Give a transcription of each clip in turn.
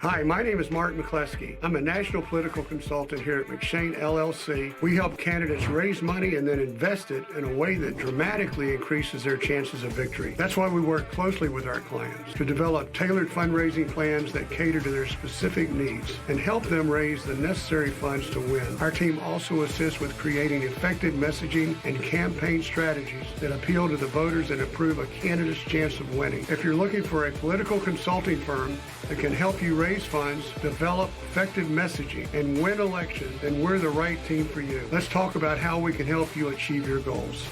Hi, my name is Mark McCleskey. I'm a national political consultant here at McShane LLC. We help candidates raise money and then invest it in a way that dramatically increases their chances of victory. That's why we work closely with our clients to develop tailored fundraising plans that cater to their specific needs and help them raise the necessary funds to win. Our team also assists with creating effective messaging and campaign strategies that appeal to the voters and improve a candidate's chance of winning. If you're looking for a political consulting firm that can help you raise funds, develop effective messaging, and win elections, then we're the right team for you. Let's talk about how we can help you achieve your goals.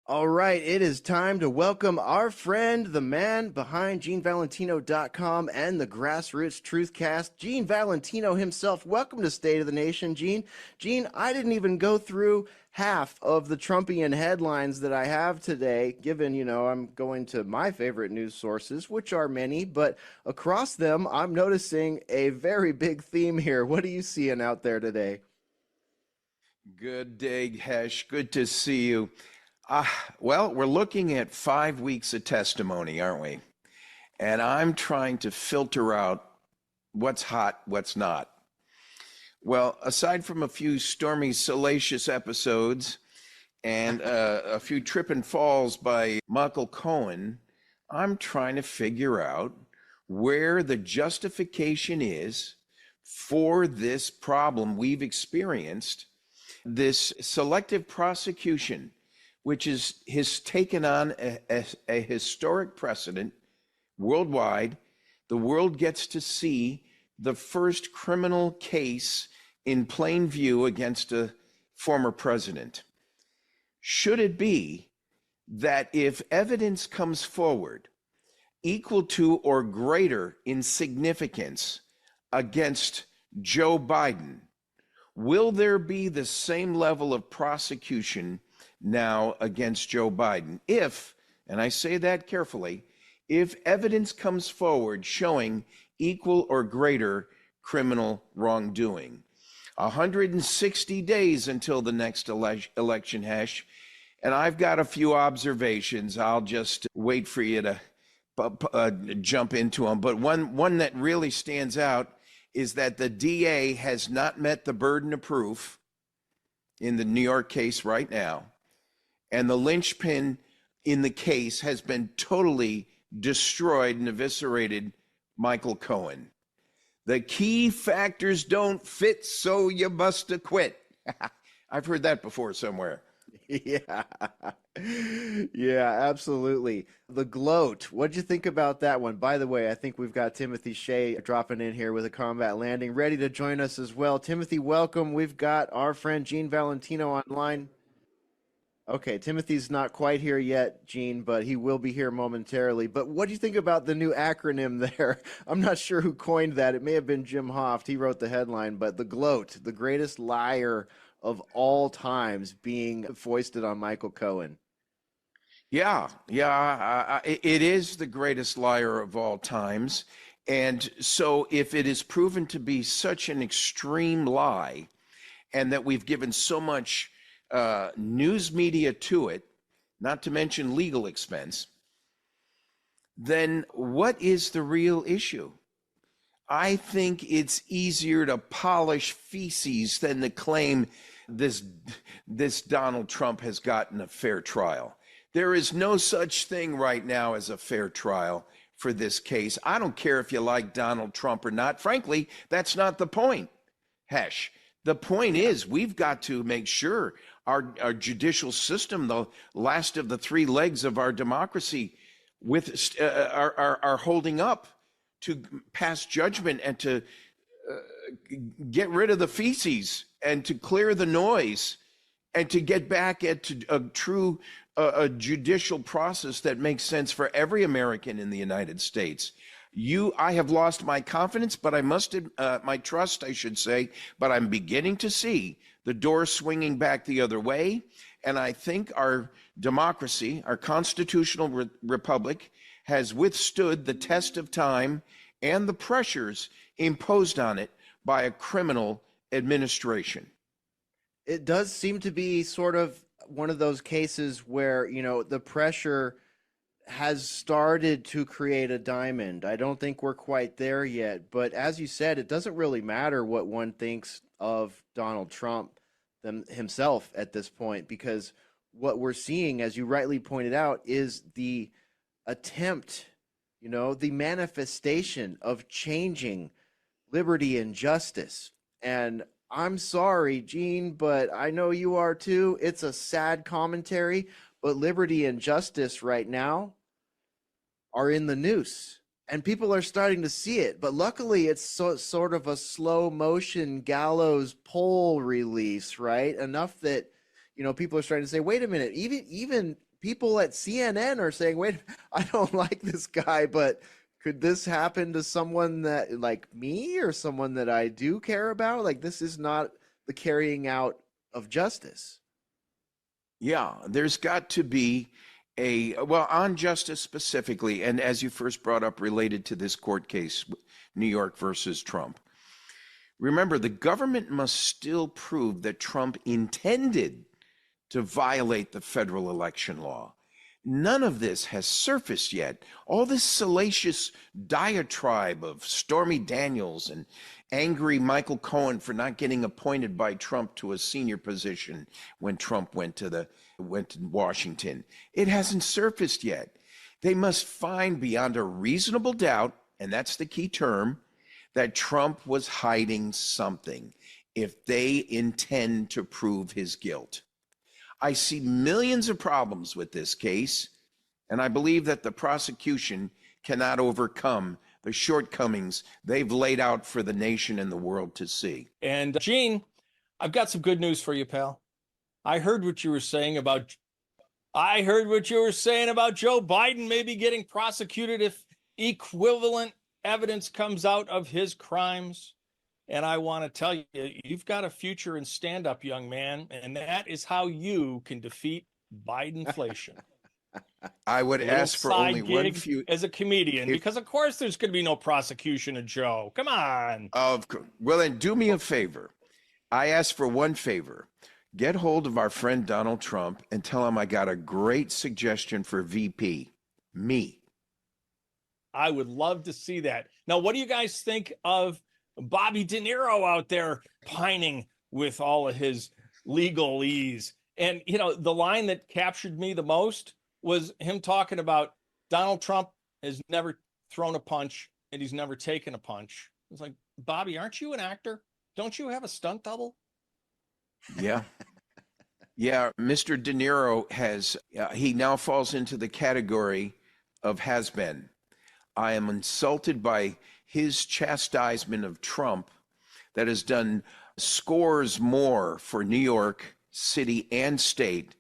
All right, it is time to welcome our friend, the man behind GeneValentino.com and the Grassroots Truthcast, Gene Valentino himself. Welcome to State of the Nation, Gene. Gene, I didn't even go through half of the Trumpian headlines that I have today, given, I'm going to my favorite news sources, which are many, but across them, I'm noticing a very big theme here. What are you seeing out there today? Good day, Hesh. Good to see you. Well, we're looking at 5 weeks of testimony, aren't we? And I'm trying to filter out what's hot, what's not. Well, aside from a few stormy, salacious episodes and a few trip and falls by Michael Cohen, I'm trying to figure out where the justification is for this problem we've experienced, this selective prosecution, which has taken on a historic precedent worldwide. The world gets to see the first criminal case in plain view against a former president. Should it be that if evidence comes forward equal to or greater in significance against Joe Biden, will there be the same level of prosecution now against Joe Biden? If, and I say that carefully, if evidence comes forward showing equal or greater criminal wrongdoing. 160 days until the next election, Hesh, and I've got a few observations. I'll just wait for you to jump into them. But one that really stands out is that the DA has not met the burden of proof in the New York case right now. And the linchpin in the case has been totally destroyed and eviscerated, Michael Cohen. The key factors don't fit, so you must acquit. I've heard that before somewhere. Yeah, absolutely. The gloat. What'd you think about that one? By the way, I think we've got Timothy Shea dropping in here with a combat landing, ready to join us as well. Timothy, welcome. We've got our friend Gene Valentino online. Okay, Timothy's not quite here yet, Gene, but he will be here momentarily. But what do you think about the new acronym there? I'm not sure who coined that. It may have been Jim Hoft. He wrote the headline, but the gloat, the greatest liar of all times, being foisted on Michael Cohen. Yeah, it is the greatest liar of all times. And so if it is proven to be such an extreme lie, and that we've given so much news media to it, not to mention legal expense, then what is the real issue? I think it's easier to polish feces than to claim this Donald Trump has gotten a fair trial. There is no such thing right now as a fair trial for this case. I don't care if you like Donald Trump or not. Frankly, that's not the point, Hesh. The point is we've got to make sure our judicial system, the last of the three legs of our democracy, are holding up to pass judgment and to get rid of the feces and to clear the noise and to get back at a true judicial process that makes sense for every American in the United States. I have lost my confidence, but my trust, I should say, but I'm beginning to see the door swinging back the other way. And I think our democracy, our constitutional republic, has withstood the test of time and the pressures imposed on it by a criminal administration. It does seem to be sort of one of those cases where, the pressure has started to create a diamond. I don't think we're quite there yet, but as you said, it doesn't really matter what one thinks of Donald Trump himself at this point, because what we're seeing, as you rightly pointed out, is the attempt, the manifestation of changing liberty and justice. And I'm sorry, Gene, but I know you are too. It's a sad commentary, but liberty and justice right now are in the noose, and people are starting to see it. But luckily, it's sort of a slow motion gallows pole release, right? Enough that people are starting to say, "Wait a minute." Even people at CNN are saying, "Wait, I don't like this guy, but could this happen to someone that like me or someone that I do care about? Like, this is not the carrying out of justice." Yeah, there's got to be on justice specifically, and as you first brought up related to this court case, New York versus Trump. Remember, the government must still prove that Trump intended to violate the federal election law. None of this has surfaced yet. All this salacious diatribe of Stormy Daniels and angry Michael Cohen for not getting appointed by Trump to a senior position when Trump went to Washington. It hasn't surfaced yet. They must find beyond a reasonable doubt, and that's the key term, that Trump was hiding something if they intend to prove his guilt. I see millions of problems with this case, and I believe that the prosecution cannot overcome the shortcomings they've laid out for the nation and the world to see. And Gene, I've got some good news for you, pal. I heard what you were saying about Joe Biden maybe getting prosecuted if equivalent evidence comes out of his crimes. And I want to tell you, you've got a future in stand-up, young man, and that is how you can defeat Bidenflation. I would ask for only one few as a comedian, because of course there's going to be no prosecution of Joe. Come on. Well, then do me a favor. I ask for one favor. Get hold of our friend Donald Trump and tell him I got a great suggestion for VP. Me. I would love to see that. Now, what do you guys think of Bobby De Niro out there pining with all of his legalese? And, the line that captured me the most was him talking about Donald Trump has never thrown a punch and he's never taken a punch. It's like, Bobby, aren't you an actor? Don't you have a stunt double? Yeah. Yeah. Mr. De Niro he now falls into the category of has-been. I am insulted by his chastisement of Trump that has done scores more for New York City and state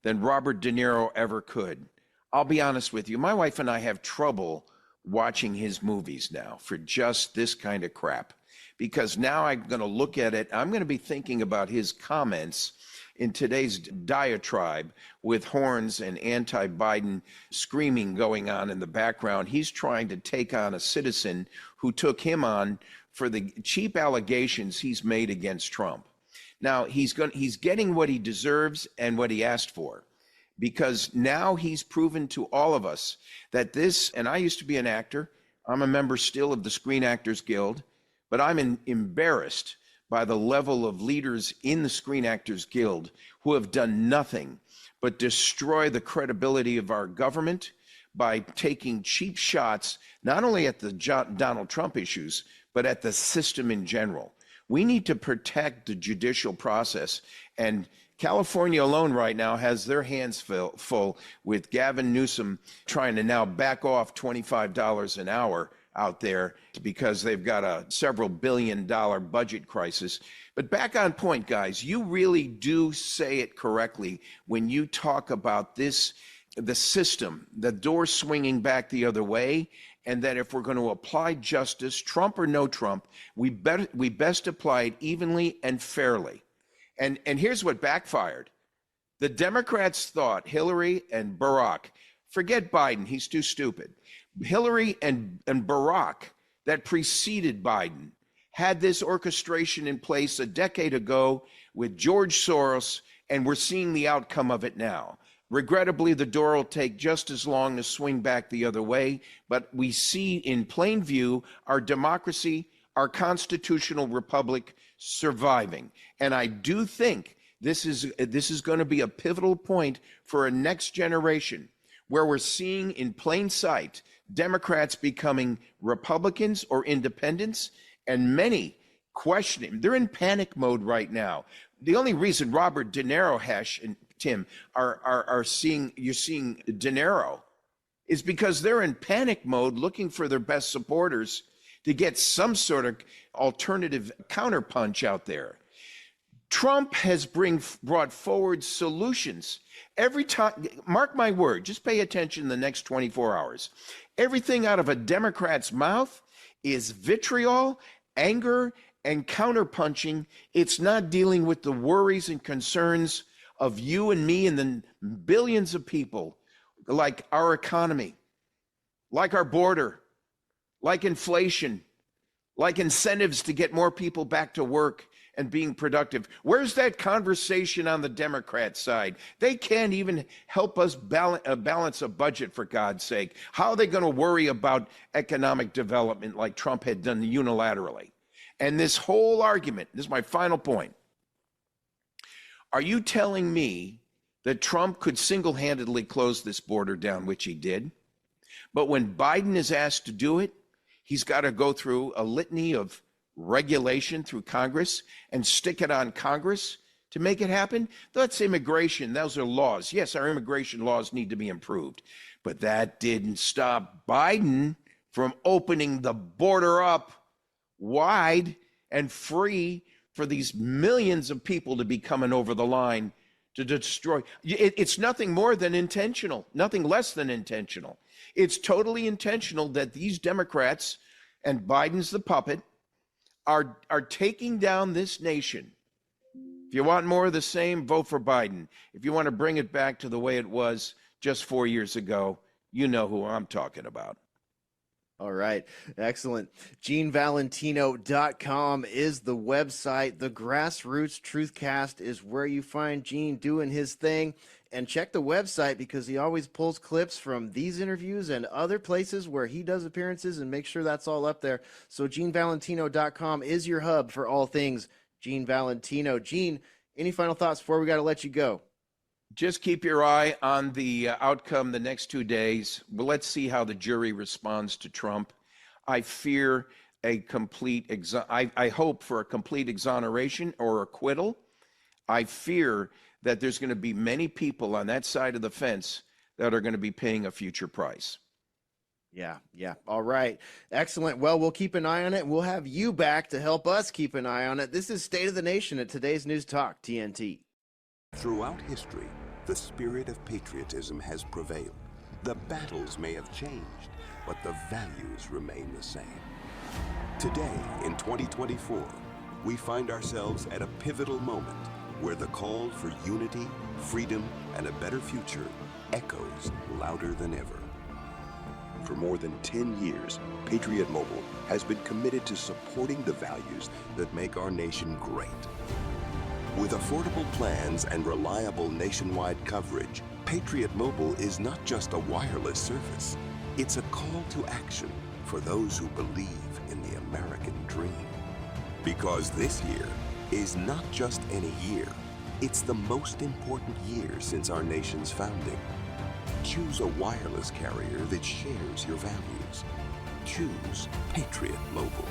than Robert De Niro ever could. I'll be honest with you. My wife and I have trouble watching his movies now for just this kind of crap, because now I'm going to look at it. I'm going to be thinking about his comments in today's diatribe with horns and anti-Biden screaming going on in the background. He's trying to take on a citizen who took him on for the cheap allegations he's made against Trump. Now, he's getting what he deserves and what he asked for, because now he's proven to all of us that and I used to be an actor. I'm a member still of the Screen Actors Guild, but I'm embarrassed by the level of leaders in the Screen Actors Guild who have done nothing but destroy the credibility of our government by taking cheap shots, not only at the Donald Trump issues, but at the system in general. We need to protect the judicial process. And California alone right now has their hands full with Gavin Newsom trying to now back off $25 an hour out there because they've got a several billion-dollar budget crisis. But back on point, guys, you really do say it correctly when you talk about the system, the door swinging back the other way, and that if we're going to apply justice, Trump or no Trump, we best apply it evenly and fairly. And here's what backfired. The Democrats thought Hillary and Barrack, forget Biden, he's too stupid. Hillary and Barrack that preceded Biden had this orchestration in place a decade ago with George Soros, and we're seeing the outcome of it now. Regrettably, the door will take just as long to swing back the other way, but we see in plain view our democracy, our constitutional republic surviving. And I do think this is going to be a pivotal point for a next generation where we're seeing in plain sight Democrats becoming Republicans or independents, and many questioning. They're in panic mode right now. The only reason Robert De Niro, Hesh and Tim, you're seeing De Niro is because they're in panic mode looking for their best supporters to get some sort of alternative counterpunch out there. Trump has brought forward solutions. Every time, mark my word, just pay attention the next 24 hours. Everything out of a Democrat's mouth is vitriol, anger, and counterpunching. It's not dealing with the worries and concerns of you and me and the billions of people, like our economy, like our border, like inflation, like incentives to get more people back to work and being productive. Where's that conversation on the Democrat side? They can't even help us balance a budget, for God's sake. How are they going to worry about economic development like Trump had done unilaterally? And this whole argument, this is my final point. Are you telling me that Trump could single-handedly close this border down, which he did? But when Biden is asked to do it, he's got to go through a litany of regulation through Congress and stick it on Congress to make it happen? That's immigration. Those are laws. Yes, our immigration laws need to be improved. But that didn't stop Biden from opening the border up wide and free for these millions of people to be coming over the line to destroy. It's nothing more than intentional, nothing less than intentional. It's totally intentional that these Democrats, and Biden's the puppet, are taking down this nation. If you want more of the same, vote for Biden. If you want to bring it back to the way it was just 4 years ago, you know who I'm talking about. All right. Excellent. GeneValentino.com is the website. The Grassroots Truthcast is where you find Gene doing his thing. And check the website because he always pulls clips from these interviews and other places where he does appearances, and make sure that's all up there. So GeneValentino.com is your hub for all things Gene Valentino. Gene, any final thoughts before we got to let you go? Just keep your eye on the outcome the next 2 days. Well, let's see how the jury responds to Trump. I fear I hope for a complete exoneration or acquittal. I fear that there's going to be many people on that side of the fence that are going to be paying a future price. Yeah. All right. Excellent. Well, we'll keep an eye on it. We'll have you back to help us keep an eye on it. This is State of the Nation at today's News Talk, TNT. Throughout history, the spirit of patriotism has prevailed. The battles may have changed, but the values remain the same. Today, in 2024, we find ourselves at a pivotal moment where the call for unity, freedom, and a better future echoes louder than ever. For more than 10 years, Patriot Mobile has been committed to supporting the values that make our nation great. With affordable plans and reliable nationwide coverage, Patriot Mobile is not just a wireless service. It's a call to action for those who believe in the American dream. Because this year is not just any year, it's the most important year since our nation's founding. Choose a wireless carrier that shares your values. Choose Patriot Mobile.